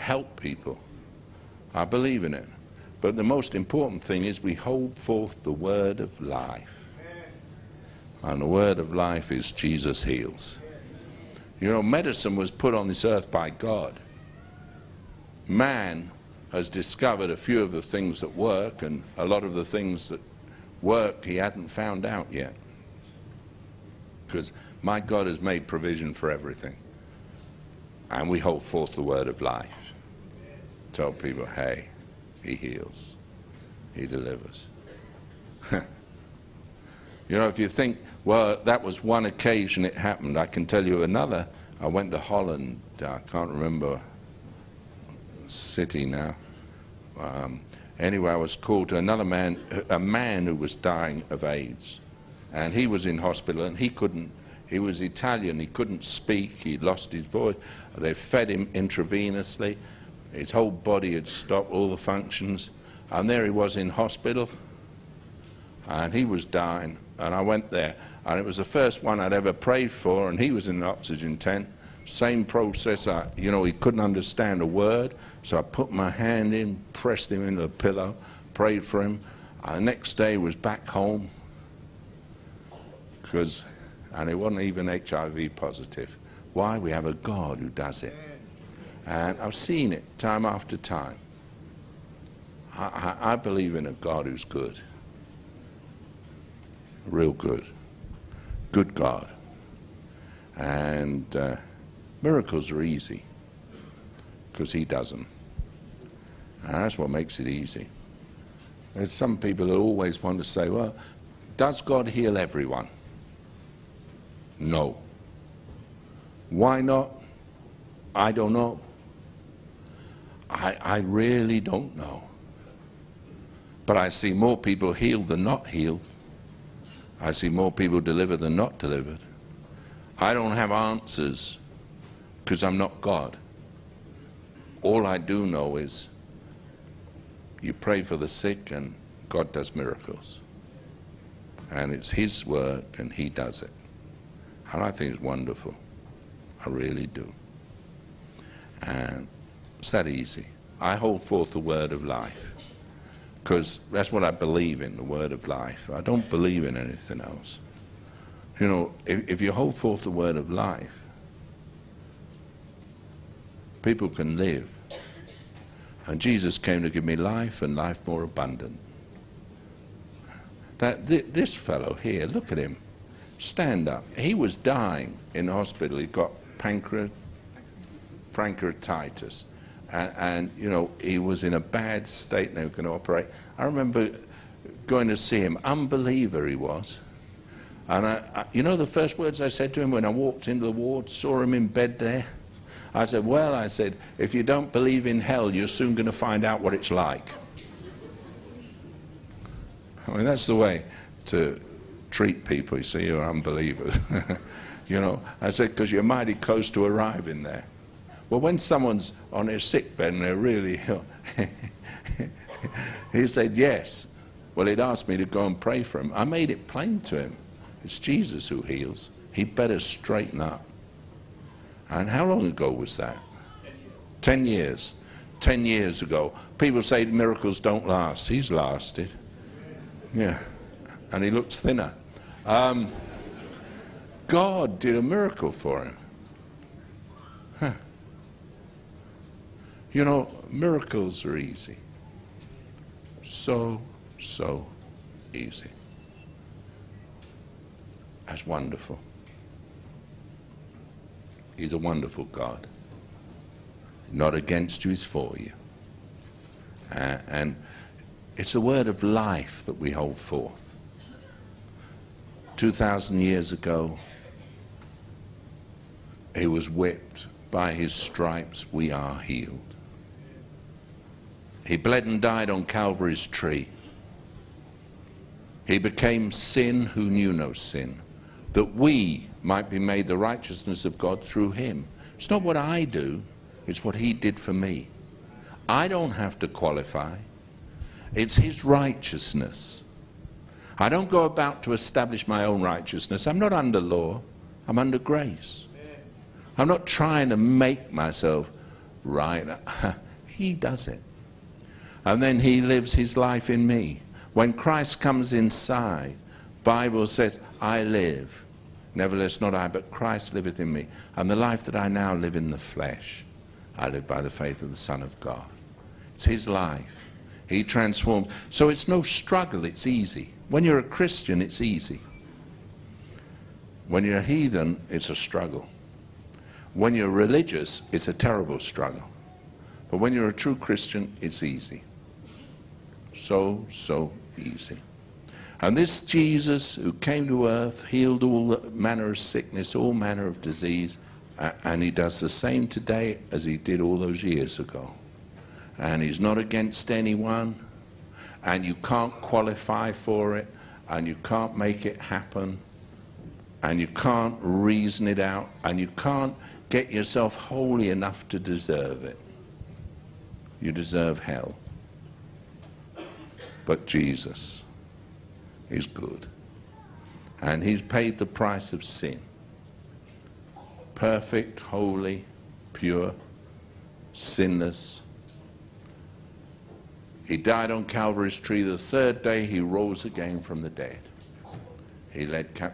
help people. I believe in it. But the most important thing is we hold forth the word of life. And the word of life is Jesus heals. You know, medicine was put on this earth by God. Man has discovered a few of the things that work, and a lot of the things that work he hadn't found out yet. Because my God has made provision for everything. And we hold forth the word of life. Tell people, hey, he heals. He delivers. You know, if you think, well, that was one occasion it happened, I can tell you another. I went to Holland. I can't remember the city now. Anyway, I was called to another man, a man who was dying of AIDS. And he was in hospital, and he was Italian, he couldn't speak, he lost his voice. They fed him intravenously. His whole body had stopped, all the functions. And there he was in hospital, and he was dying. And I went there, and it was the first one I'd ever prayed for, and he was in an oxygen tent. Same process, you know, he couldn't understand a word, so I put my hand in, pressed him into the pillow, prayed for him. The next day he was back home, and he wasn't even HIV positive. Why? We have a God who does it. And I've seen it time after time. I believe in a God who's good. Real good. Good God. And miracles are easy because he does them. And that's what makes it easy. There's some people who always want to say, well, does God heal everyone? No. Why not? I don't know. I really don't know. But I see more people healed than not healed. I see more people delivered than not delivered. I don't have answers because I'm not God. All I do know is you pray for the sick and God does miracles. And it's his work and he does it. And I think it's wonderful. I really do. And it's that easy. I hold forth the word of life because that's what I believe in, the word of life. I don't believe in anything else. You know, if you hold forth the word of life, people can live. And Jesus came to give me life and life more abundant. This fellow here, look at him. Stand up. He was dying in the hospital. He got pancreatitis. And, you know, he was in a bad state and they were going to operate. I remember going to see him. Unbeliever he was. And, you know the first words I said to him when I walked into the ward, saw him in bed there? I said, well, I said, if you don't believe in hell, you're soon going to find out what it's like. I mean, that's the way to treat people. You see, you're unbelievers. You know, I said, because you're mighty close to arriving there. Well, when someone's on their sick bed and they're really ill, he said, yes. Well, he'd asked me to go and pray for him. I made it plain to him. It's Jesus who heals. He better straighten up. And how long ago was that? 10 years. 10 years ago. People say miracles don't last. He's lasted. Yeah. And he looks thinner. God did a miracle for him. Huh. You know, miracles are easy. So easy. That's wonderful. He's a wonderful God. Not against you, he's for you. And it's the word of life that we hold forth. 2,000 years ago, he was whipped. By his stripes we are healed. He bled and died on Calvary's tree. He became sin who knew no sin, that we might be made the righteousness of God through him. It's not what I do, it's what he did for me. I don't have to qualify. It's his righteousness. I don't go about to establish my own righteousness. I'm not under law, I'm under grace. I'm not trying to make myself right? He does it. And then he lives his life in me. When Christ comes inside, Bible says, I live. Nevertheless, not I, but Christ liveth in me. And the life that I now live in the flesh, I live by the faith of the Son of God. It's his life. He transforms. So it's no struggle, it's easy. When you're a Christian, it's easy. When you're a heathen, it's a struggle. When you're religious, it's a terrible struggle. But when you're a true Christian, it's easy. So easy. And this Jesus who came to earth, healed all manner of sickness, all manner of disease, and he does the same today as he did all those years ago. And he's not against anyone, and you can't qualify for it, and you can't make it happen, and you can't reason it out, and you can't get yourself holy enough to deserve it. You deserve hell. But Jesus is good. And he's paid the price of sin. Perfect, holy, pure, sinless. He died on Calvary's tree. The third day he rose again from the dead. He led captivity.